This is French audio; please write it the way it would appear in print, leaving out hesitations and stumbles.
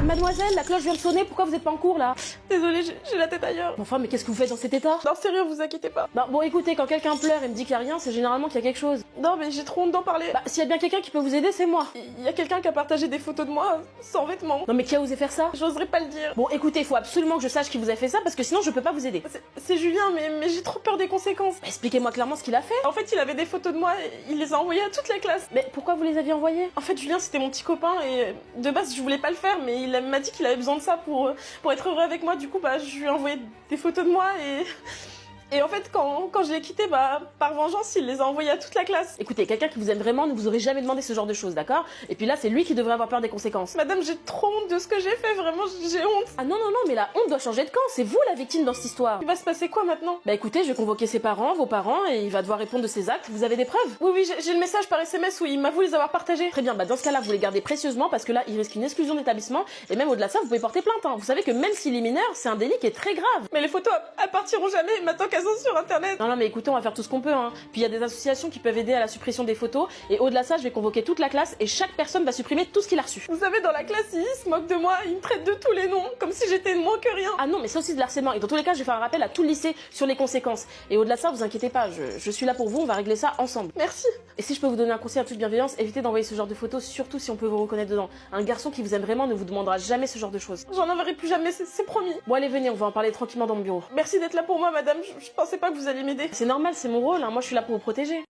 Mademoiselle, la cloche vient de sonner, pourquoi vous êtes pas en cours là? Désolée, j'ai la tête ailleurs. Enfin, mais qu'est-ce que vous faites dans cet état? Non, sérieux, vous inquiétez pas. Bah bon, écoutez, quand quelqu'un pleure et me dit qu'il y a rien, c'est généralement qu'il y a quelque chose. Non, mais j'ai trop honte d'en parler. Bah, s'il y a bien quelqu'un qui peut vous aider, c'est moi. Il y a quelqu'un qui a partagé des photos de moi sans vêtements. Non mais qui a osé faire ça? J'oserais pas le dire. Bon, écoutez, il faut absolument que je sache qui vous a fait ça parce que sinon je peux pas vous aider. C'est Julien, mais j'ai trop peur des conséquences. Bah, expliquez-moi clairement ce qu'il a fait. En fait, il avait des photos de moi et il les a envoyées à toute la classe. Mais pourquoi vous les aviez envoyés? En fait, Julien, c'était mon petit copain et de base, je voulais pas le faire, mais il m'a dit qu'il avait besoin de ça pour être heureux avec moi. Du coup, bah, je lui ai envoyé des photos de moi et en fait, quand je l'ai quitté, bah, par vengeance, il les a envoyées à toute la classe. Écoutez, quelqu'un qui vous aime vraiment ne vous aurait jamais demandé ce genre de choses, d'accord? Et puis là, c'est lui qui devrait avoir peur des conséquences. Madame, j'ai trop honte de ce que j'ai fait, vraiment, j'ai honte. Ah non, non, non, mais la honte doit changer de camp, c'est vous la victime dans cette histoire. Il va se passer quoi maintenant? Bah écoutez, je vais convoquer ses parents, vos parents, et il va devoir répondre de ses actes. Vous avez des preuves? Oui, oui, j'ai le message par SMS où il m'avoue les avoir partagés. Très bien, bah dans ce cas-là, vous les gardez précieusement parce que là, il risque une exclusion d'établissement, et même au-delà de ça, vous pouvez porter plainte, hein. Vous savez que même s'il est mineur, c'est un délit qui est très grave. Mais les photos, elles partiront jamais, maintenant qu'elles sont sur internet. Non, non, mais écoutez, on va faire tout ce qu'on peut, hein. Puis il y a des associations qui peuvent aider à la suppression des photos, et au-delà de ça, je vais convoquer toute la classe, et chaque personne va supprimer tout ce qu'il a reçu. Vous savez, dans la classe, ils se moquent de moi, ils me traitent de tous les noms, comme si j'étais une moins que rien. Ah non, mais c'est aussi de l'harcèlement, et dans tous les cas, je vais faire un rappel à tout le lycée sur les conséquences. Et au-delà de ça, vous inquiétez pas, je suis là pour vous, on va régler ça ensemble. Merci. Et si je peux vous donner un conseil en toute bienveillance, évitez d'envoyer ce genre de photos, surtout si on peut vous reconnaître dedans. Un garçon qui vous aime vraiment ne vous demandera jamais ce genre de choses. J'en enverrai plus jamais, c'est promis. Bon allez, venez, on va en parler tranquillement dans mon bureau. Merci d'être là pour moi, madame, je pensais pas que vous alliez m'aider. C'est normal, c'est mon rôle, hein. Moi je suis là pour vous protéger.